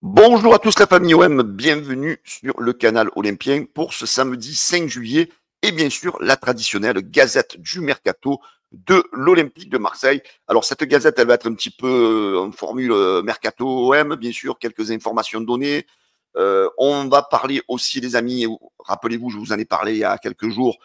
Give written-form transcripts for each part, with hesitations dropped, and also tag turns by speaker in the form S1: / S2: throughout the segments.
S1: Bonjour à tous la famille OM, bienvenue sur le canal Olympien pour ce samedi 5 juillet et bien sûr la traditionnelle gazette du mercato de l'Olympique de Marseille. Alors cette gazette elle va être un petit peu en formule mercato OM, bien sûr quelques informations données. On va parler aussi les amis, rappelez-vous je vous en ai parlé il y a quelques jours,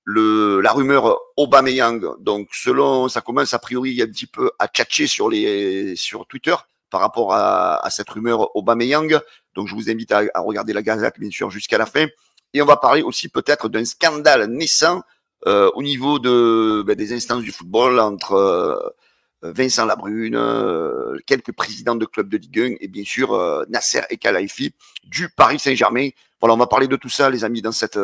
S1: la rumeur Aubameyang. Donc selon, ça commence a priori un petit peu à tchatcher sur Twitter par rapport à cette rumeur Aubameyang. Donc je vous invite à regarder la Gazette bien sûr jusqu'à la fin. Et on va parler aussi peut-être d'un scandale naissant au niveau des instances du football entre Vincent Labrune, quelques présidents de clubs de Ligue 1 et bien sûr Nasser El Khelaifi du Paris Saint-Germain. Voilà, on va parler de tout ça les amis dans cette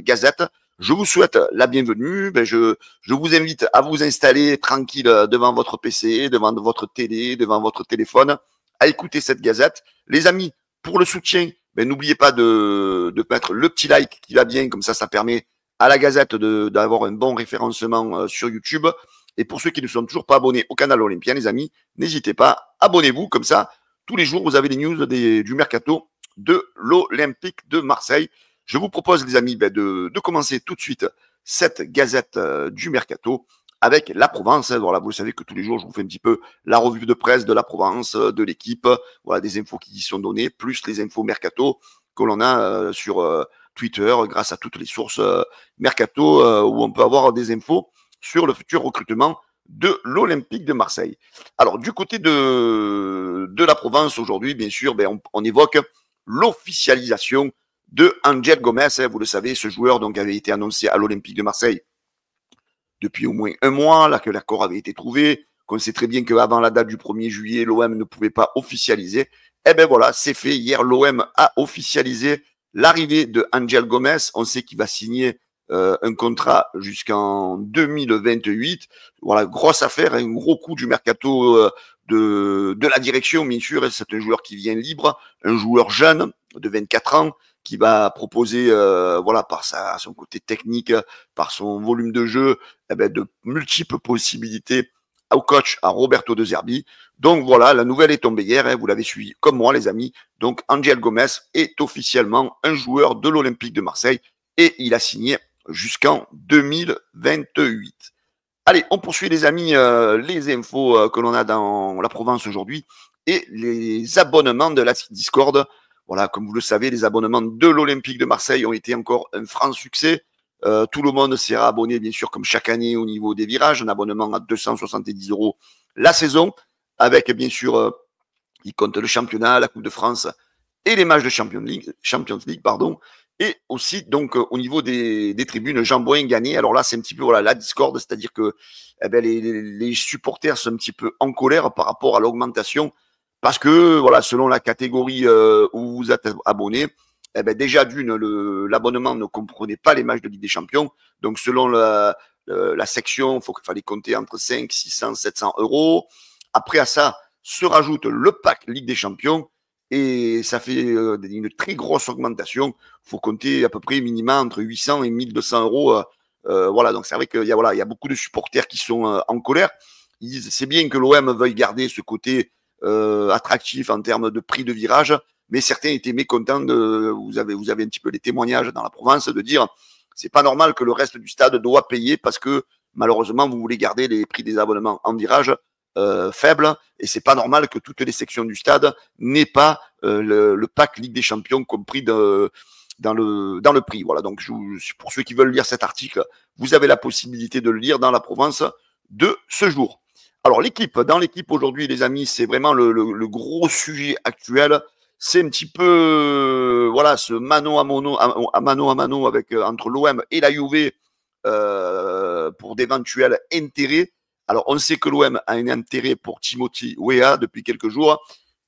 S1: Gazette. Je vous souhaite la bienvenue. Je vous invite à vous installer tranquille devant votre PC, devant votre télé, devant votre téléphone, à écouter cette gazette. Les amis, pour le soutien, n'oubliez pas de mettre le petit like qui va bien, comme ça permet à la gazette d'avoir un bon référencement sur YouTube. Et pour ceux qui ne sont toujours pas abonnés au canal Olympien, les amis, n'hésitez pas, abonnez-vous, comme ça, tous les jours, vous avez les news du mercato de l'Olympique de Marseille. Je vous propose, les amis, de commencer tout de suite cette gazette du mercato avec la Provence. Voilà, vous savez que tous les jours, je vous fais un petit peu la revue de presse de la Provence, de l'équipe, voilà, des infos qui y sont données, plus les infos mercato que l'on a sur Twitter, grâce à toutes les sources mercato où on peut avoir des infos sur le futur recrutement de l'Olympique de Marseille. Alors, du côté de la Provence aujourd'hui, bien sûr, on évoque l'officialisation de Angel Gomez. Vous le savez, ce joueur donc avait été annoncé à l'Olympique de Marseille depuis au moins un mois, là que l'accord avait été trouvé, qu'on sait très bien qu'avant la date du 1er juillet, l'OM ne pouvait pas officialiser. Eh bien voilà, c'est fait. Hier, l'OM a officialisé l'arrivée de Angel Gomez. On sait qu'il va signer un contrat jusqu'en 2028. Voilà, grosse affaire, un gros coup du mercato de la direction, bien sûr. C'est un joueur qui vient libre, un joueur jeune de 24 ans, qui va proposer, voilà, par son côté technique, par son volume de jeu, de multiples possibilités au coach, à Roberto De Zerbi. Donc voilà, la nouvelle est tombée hier, vous l'avez suivi comme moi, les amis. Donc Angel Gomez est officiellement un joueur de l'Olympique de Marseille et il a signé jusqu'en 2028. Allez, on poursuit les amis, les infos que l'on a dans la Provence aujourd'hui et les abonnements de la Discord. Voilà, comme vous le savez, les abonnements de l'Olympique de Marseille ont été encore un franc succès. Tout le monde s'est abonné, bien sûr, comme chaque année au niveau des virages, un abonnement à 270 € la saison, avec bien sûr, il compte le championnat, la Coupe de France et les matchs de Champions League, pardon. Et aussi, donc, au niveau des tribunes, Jean-Bouin gagné. Alors là, c'est un petit peu voilà, la discorde, c'est-à-dire que les supporters sont un petit peu en colère par rapport à l'augmentation parce que, voilà, selon la catégorie où vous êtes abonné, déjà d'une, l'abonnement ne comprenait pas les matchs de Ligue des Champions. Donc, selon la section, il fallait compter entre 5, 600, 700 €. Après, à ça, se rajoute le pack Ligue des Champions et ça fait une très grosse augmentation. Il faut compter à peu près minimum entre 800 et 1200 €. Voilà, donc c'est vrai qu'il y a beaucoup de supporters qui sont en colère. Ils disent c'est bien que l'OM veuille garder ce côté attractif en termes de prix de virage, mais certains étaient mécontents vous avez un petit peu des témoignages dans la province de dire c'est pas normal que le reste du stade doit payer parce que malheureusement vous voulez garder les prix des abonnements en virage faible et c'est pas normal que toutes les sections du stade n'aient pas le pack Ligue des Champions compris dans le prix. Voilà, donc pour ceux qui veulent lire cet article, vous avez la possibilité de le lire dans la Provence de ce jour. Alors dans l'équipe aujourd'hui, les amis, c'est vraiment le gros sujet actuel. C'est un petit peu voilà ce mano à mano avec entre l'OM et la Juve pour d'éventuels intérêts. Alors, on sait que l'OM a un intérêt pour Timothy Weah depuis quelques jours.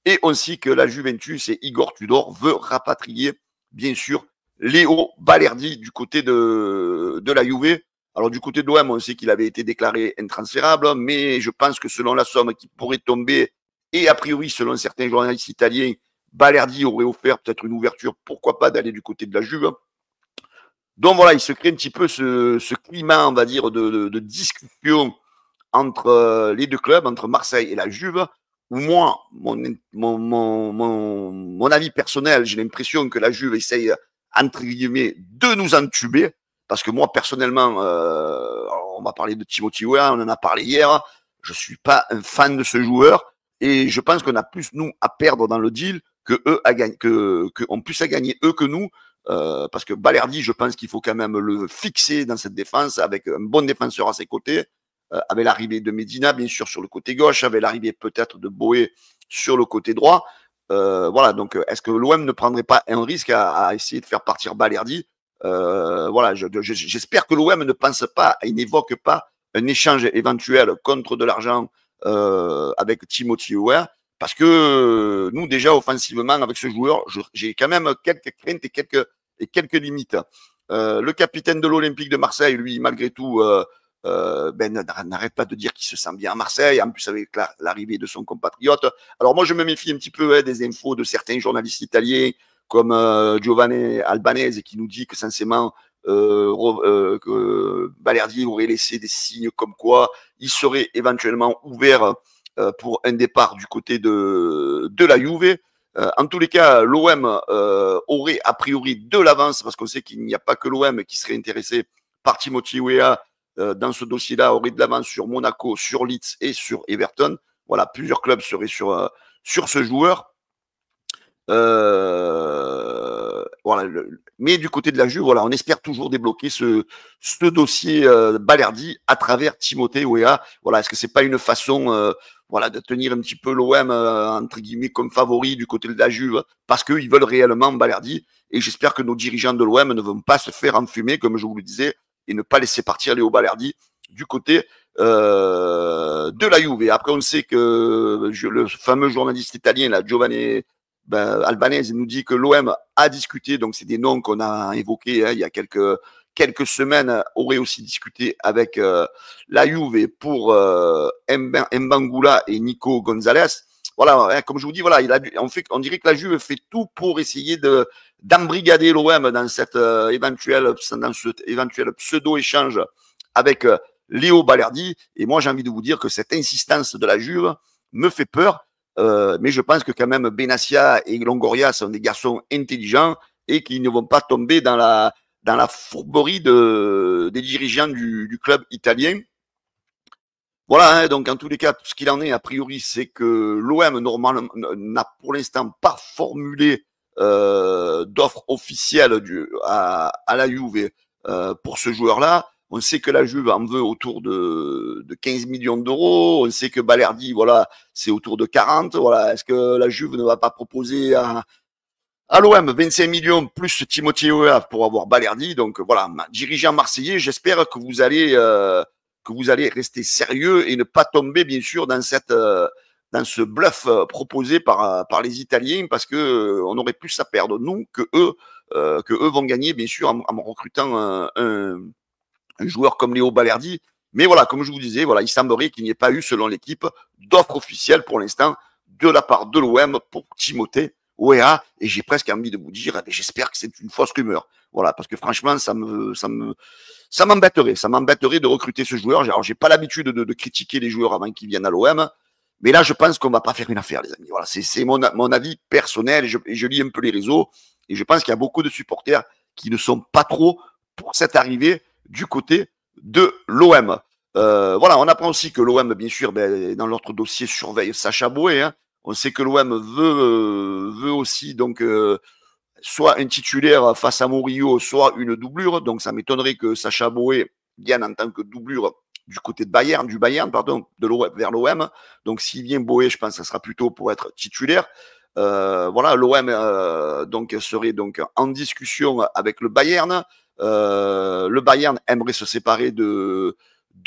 S1: Et on sait que la Juventus et Igor Tudor veut rapatrier, bien sûr, Léo Balerdi du côté de la Juve. Alors, du côté de l'OM, on sait qu'il avait été déclaré intransférable, mais je pense que selon la somme qui pourrait tomber, et a priori, selon certains journalistes italiens, Balerdi aurait offert peut-être une ouverture, pourquoi pas, d'aller du côté de la Juve. Donc voilà, il se crée un petit peu ce climat, on va dire, de discussion entre les deux clubs, entre Marseille et la Juve, où moi, mon avis personnel, j'ai l'impression que la Juve essaye, entre guillemets, de nous entuber. Parce que moi, personnellement, on va parler de Timothy Weah, on en a parlé hier. Je suis pas un fan de ce joueur. Et je pense qu'on a plus, nous, à perdre dans le deal que eux à gagner, on puisse à gagner eux que nous. Parce que Balerdi, je pense qu'il faut quand même le fixer dans cette défense avec un bon défenseur à ses côtés, avec l'arrivée de Medina, bien sûr, sur le côté gauche, avec l'arrivée peut-être de Boé sur le côté droit. Voilà, donc est-ce que l'OM ne prendrait pas un risque à essayer de faire partir Balerdi? Voilà, j'espère que l'OM ne pense pas et n'évoque pas un échange éventuel contre de l'argent avec Timothy Weah, parce que nous, déjà, offensivement, avec ce joueur, j'ai quand même quelques craintes et quelques limites. Le capitaine de l'Olympique de Marseille, lui, malgré tout, n'arrête pas de dire qu'il se sent bien à Marseille, en plus avec l'arrivée de son compatriote. Alors moi, je me méfie un petit peu des infos de certains journalistes italiens, comme Giovanni Albanese, qui nous dit que censément que Balerdi aurait laissé des signes comme quoi il serait éventuellement ouvert pour un départ du côté de la Juve. En tous les cas, l'OM aurait a priori de l'avance, parce qu'on sait qu'il n'y a pas que l'OM qui serait intéressé par Timothy Weah dans ce dossier-là, aurait de l'avance sur Monaco, sur Leeds et sur Everton. Voilà, plusieurs clubs seraient sur ce joueur. Voilà, mais du côté de la Juve, voilà, on espère toujours débloquer ce dossier Balerdi à travers Timothée Weah. Voilà, est-ce que c'est pas une façon voilà, de tenir un petit peu l'OM entre guillemets comme favori du côté de la Juve, parce qu'ils veulent réellement Balerdi, et j'espère que nos dirigeants de l'OM ne vont pas se faire enfumer, comme je vous le disais, et ne pas laisser partir Léo Balerdi du côté de la Juve. Et après, on sait que le fameux journaliste italien, là, Giovanni Albanese, nous dit que l'OM a discuté, donc c'est des noms qu'on a évoqués il y a quelques semaines, aurait aussi discuté avec la Juve pour Mbangula et Nico Gonzalez. Voilà, comme je vous dis, voilà, on dirait que la Juve fait tout pour essayer d'embrigader l'OM dans cet éventuel pseudo-échange avec Léo Balerdi. Et moi, j'ai envie de vous dire que cette insistance de la Juve me fait peur. Mais je pense que quand même Benassia et Longoria sont des garçons intelligents et qui ne vont pas tomber dans la fourberie des dirigeants du club italien. Voilà, hein, donc en tous les cas, ce qu'il en est, a priori, c'est que l'OM normalement n'a pour l'instant pas formulé d'offre officielle à la Juve pour ce joueur-là. On sait que la Juve en veut autour de 15 millions d'euros. On sait que Balerdi, voilà, c'est autour de 40. Voilà, est-ce que la Juve ne va pas proposer à l'OM 25 millions plus Timothy Weah pour avoir Balerdi? Donc voilà, dirigeant marseillais, j'espère que vous allez rester sérieux et ne pas tomber bien sûr dans ce bluff proposé par les Italiens, parce que on aurait plus à perdre nous que eux vont gagner bien sûr en recrutant un joueur comme Léo Balerdi. Mais voilà, comme je vous disais, voilà, il semblerait qu'il n'y ait pas eu, selon l'équipe, d'offre officielle pour l'instant de la part de l'OM pour Timothée Weah. Et j'ai presque envie de vous dire, j'espère que c'est une fausse rumeur. Voilà, parce que franchement, ça m'embêterait. Ça m'embêterait de recruter ce joueur. Alors, j'ai pas l'habitude de critiquer les joueurs avant qu'ils viennent à l'OM. Mais là, je pense qu'on va pas faire une affaire, les amis. Voilà, c'est mon avis personnel. Et je lis un peu les réseaux. Et je pense qu'il y a beaucoup de supporters qui ne sont pas trop pour cette arrivée du côté de l'OM. Voilà, on apprend aussi que l'OM, bien sûr, dans l'autre dossier, surveille Sacha Boé. Hein. On sait que l'OM veut aussi donc soit un titulaire face à Murillo, soit une doublure. Donc ça m'étonnerait que Sacha Boé vienne en tant que doublure du côté du Bayern, vers l'OM. Donc s'il vient Boé, je pense que ça sera plutôt pour être titulaire. Voilà, l'OM donc serait donc en discussion avec le Bayern. Le Bayern aimerait se séparer de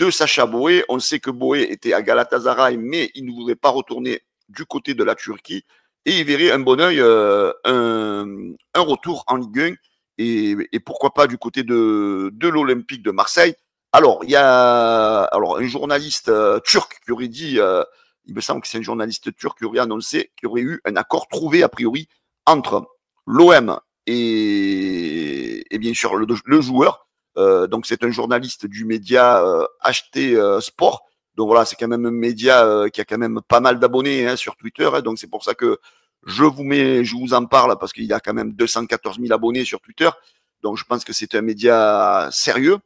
S1: Sacha Boé. On sait que Boé était à Galatasaray, mais il ne voudrait pas retourner du côté de la Turquie. Et il verrait un bon oeil un retour en Ligue 1 et pourquoi pas du côté de l'Olympique de Marseille. Alors, il y a un journaliste turc qui aurait dit, il me semble que c'est un journaliste turc qui aurait annoncé qu'il y aurait eu un accord trouvé a priori entre l'OM et bien sûr le joueur. Donc c'est un journaliste du média HT Sport Donc voilà, c'est quand même un média qui a quand même pas mal d'abonnés hein, sur Twitter. Hein, donc c'est pour ça que je vous en parle parce qu'il y a quand même 214 000 abonnés sur Twitter. Donc je pense que c'est un média sérieux.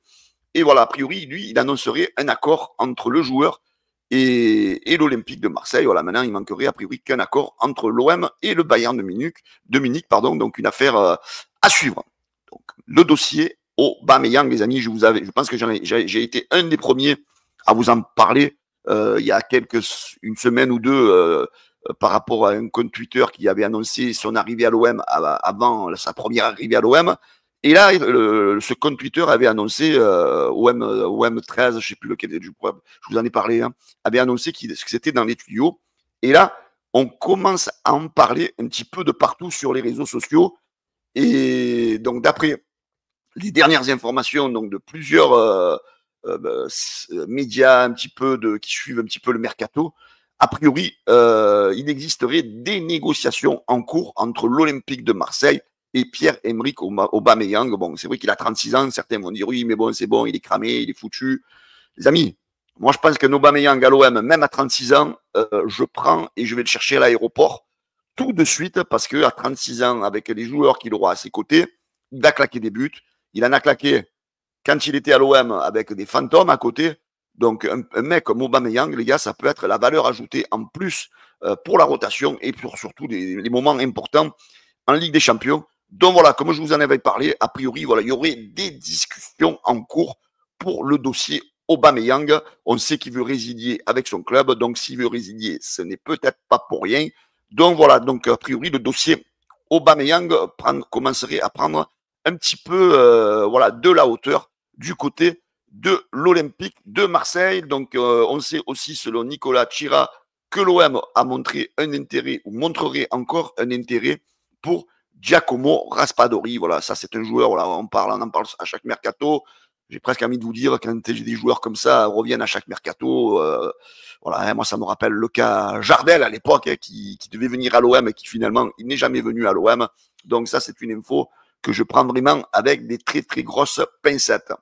S1: Et voilà, a priori, lui, il annoncerait un accord entre le joueur et l'Olympique de Marseille. Voilà, maintenant, il manquerait a priori qu'un accord entre l'OM et le Bayern de Munich, pardon, donc une affaire à suivre. Donc, le dossier Aubameyang, les amis, je pense que j'ai été un des premiers à vous en parler il y a une semaine ou deux par rapport à un compte Twitter qui avait annoncé son arrivée à l'OM avant sa première arrivée à l'OM. Et là, ce compte Twitter avait annoncé, OM 13, je ne sais plus lequel, je vous en ai parlé, hein, avait annoncé que c'était dans les tuyaux. Et là, on commence à en parler un petit peu de partout sur les réseaux sociaux. Et donc, d'après les dernières informations donc de plusieurs médias un petit peu qui suivent un petit peu le mercato, a priori, il existerait des négociations en cours entre l'Olympique de Marseille et Pierre-Emerick Aubameyang. Bon, c'est vrai qu'il a 36 ans, certains vont dire oui, mais bon, c'est bon, il est cramé, il est foutu. Les amis, moi je pense qu'un Aubameyang à l'OM, même à 36 ans, je prends et je vais le chercher à l'aéroport tout de suite parce qu'à 36 ans, avec les joueurs qu'il aura à ses côtés, il va claquer des buts. Il en a claqué quand il était à l'OM avec des fantômes à côté. Donc, un mec comme Aubameyang, les gars, ça peut être la valeur ajoutée en plus pour la rotation et pour surtout les moments importants en Ligue des Champions. Donc voilà, comme je vous en avais parlé, a priori, voilà, il y aurait des discussions en cours pour le dossier Aubameyang. On sait qu'il veut résilier avec son club, donc s'il veut résilier, ce n'est peut-être pas pour rien. Donc voilà, donc a priori, le dossier Aubameyang commencerait à prendre un petit peu voilà, de la hauteur du côté de l'Olympique de Marseille. Donc on sait aussi, selon Nicolas Tchira, que l'OM a montré un intérêt ou montrerait encore un intérêt pour Giacomo Raspadori. Voilà, ça c'est un joueur, voilà, on en parle à chaque mercato. J'ai presque envie de vous dire, quand j'ai des joueurs comme ça reviennent à chaque mercato, voilà, hein, moi ça me rappelle le cas Jardel à l'époque, hein, qui devait venir à l'OM et qui finalement il n'est jamais venu à l'OM. Donc ça c'est une info que je prends vraiment avec des très très grosses pincettes.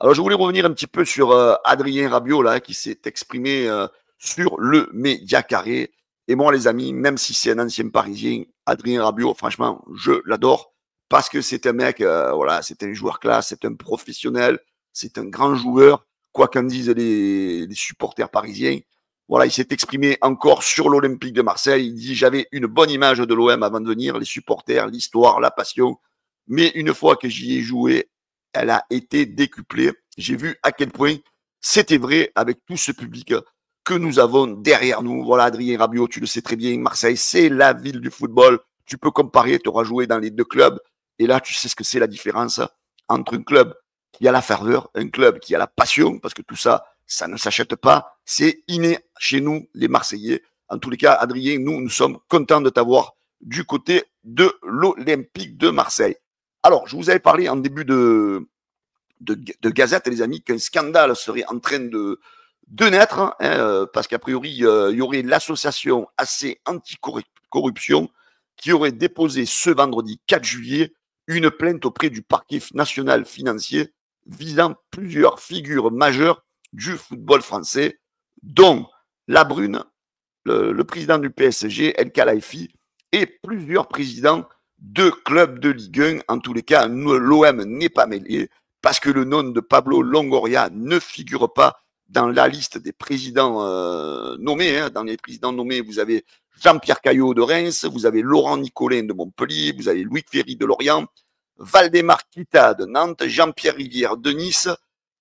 S1: Alors je voulais revenir un petit peu sur Adrien Rabiot là, qui s'est exprimé sur le média carré. Et moi les amis, même si c'est un ancien Parisien, Adrien Rabiot, franchement, je l'adore parce que c'est un mec, voilà, c'est un joueur classe, c'est un professionnel, c'est un grand joueur, quoi qu'en disent les supporters parisiens. Voilà, il s'est exprimé encore sur l'Olympique de Marseille. Il dit: j'avais une bonne image de l'OM avant de venir, les supporters, l'histoire, la passion. Mais une fois que j'y ai joué, elle a été décuplée. J'ai vu à quel point c'était vrai avec tout ce public que nous avons derrière nous. Voilà, Adrien Rabiot, tu le sais très bien, Marseille, c'est la ville du football. Tu peux comparer, tu auras joué dans les deux clubs. Et là, tu sais ce que c'est la différence entre un club qui a la ferveur, un club qui a la passion, parce que tout ça, ça ne s'achète pas. C'est inné chez nous, les Marseillais. En tous les cas, Adrien, nous sommes contents de t'avoir du côté de l'Olympique de Marseille. Alors, je vous avais parlé en début de Gazette, les amis, qu'un scandale serait en train de naître, hein, parce qu'a priori, il y aurait l'association AC Anticorruption qui aurait déposé ce vendredi 4 juillet une plainte auprès du parquet national financier visant plusieurs figures majeures du football français, dont La Brune, le président du PSG, El Khelaifi, et plusieurs présidents de clubs de Ligue 1. En tous les cas, l'OM n'est pas mêlé parce que le nom de Pablo Longoria ne figure pas dans la liste des présidents nommés. Hein. Dans les présidents nommés, vous avez Jean-Pierre Caillot de Reims, vous avez Laurent Nicolin de Montpellier, vous avez Louis Ferry de Lorient, Valdemar Kita de Nantes, Jean-Pierre Rivière de Nice,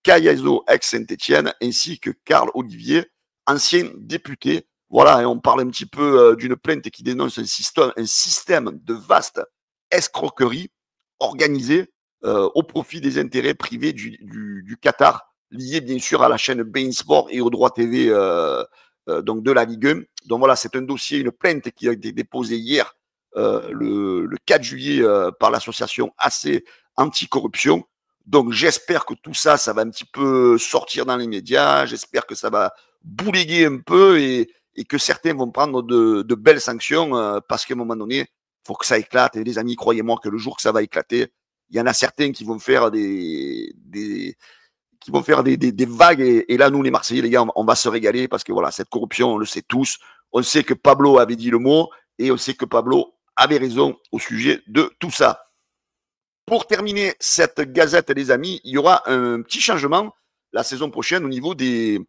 S1: Cayazo ex-Saint-Etienne, ainsi que Carl Olivier, ancien député. Voilà, et on parle un petit peu d'une plainte qui dénonce un système de vaste escroquerie organisée au profit des intérêts privés du Qatar, liés bien sûr à la chaîne Bein Sport et aux droits TV donc de la Ligue 1. Donc voilà, c'est un dossier, une plainte qui a été déposée hier, le 4 juillet, par l'association AC Anticorruption. Donc j'espère que tout ça, ça va un petit peu sortir dans les médias. J'espère que ça va bouléguer un peu et que certains vont prendre de belles sanctions parce qu'à un moment donné, il faut que ça éclate. Et les amis, croyez-moi que le jour que ça va éclater, il y en a certains qui vont faire qui vont faire des vagues. Et là, nous, les Marseillais, les gars, on va se régaler parce que voilà, cette corruption, on le sait tous. On sait que Pablo avait dit le mot et on sait que Pablo avait raison au sujet de tout ça. Pour terminer cette gazette, les amis, il y aura un petit changement la saison prochaine au niveau des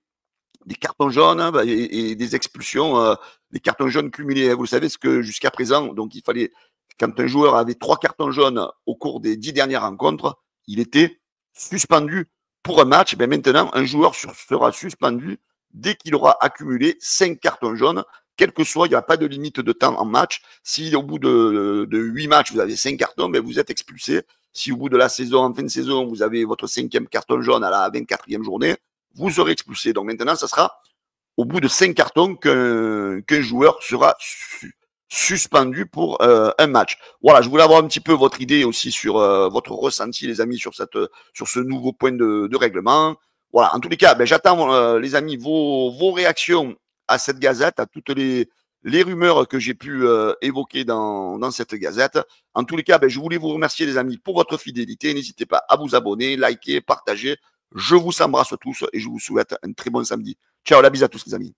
S1: cartons jaunes et des expulsions, des cartons jaunes cumulés. Vous savez ce que jusqu'à présent, donc il fallait, quand un joueur avait 3 cartons jaunes au cours des 10 dernières rencontres, il était suspendu pour un match. Ben maintenant, un joueur sera suspendu dès qu'il aura accumulé 5 cartons jaunes, quel que soit, il n'y a pas de limite de temps en match. Si au bout de 8 matchs, vous avez 5 cartons, ben vous êtes expulsé. Si au bout de la saison, en fin de saison, vous avez votre 5e carton jaune à la 24e journée, vous serez expulsé. Donc maintenant, ça sera au bout de 5 cartons qu'un joueur sera suspendu pour un match. Voilà, je voulais avoir un petit peu votre idée aussi sur votre ressenti, les amis, sur ce nouveau point de règlement. Voilà, en tous les cas, ben, j'attends, les amis, vos réactions à cette gazette, à toutes les rumeurs que j'ai pu évoquer dans cette gazette. En tous les cas, ben, je voulais vous remercier, les amis, pour votre fidélité. N'hésitez pas à vous abonner, liker, partager. Je vous embrasse tous et je vous souhaite un très bon samedi. Ciao, la bise à tous, les amis.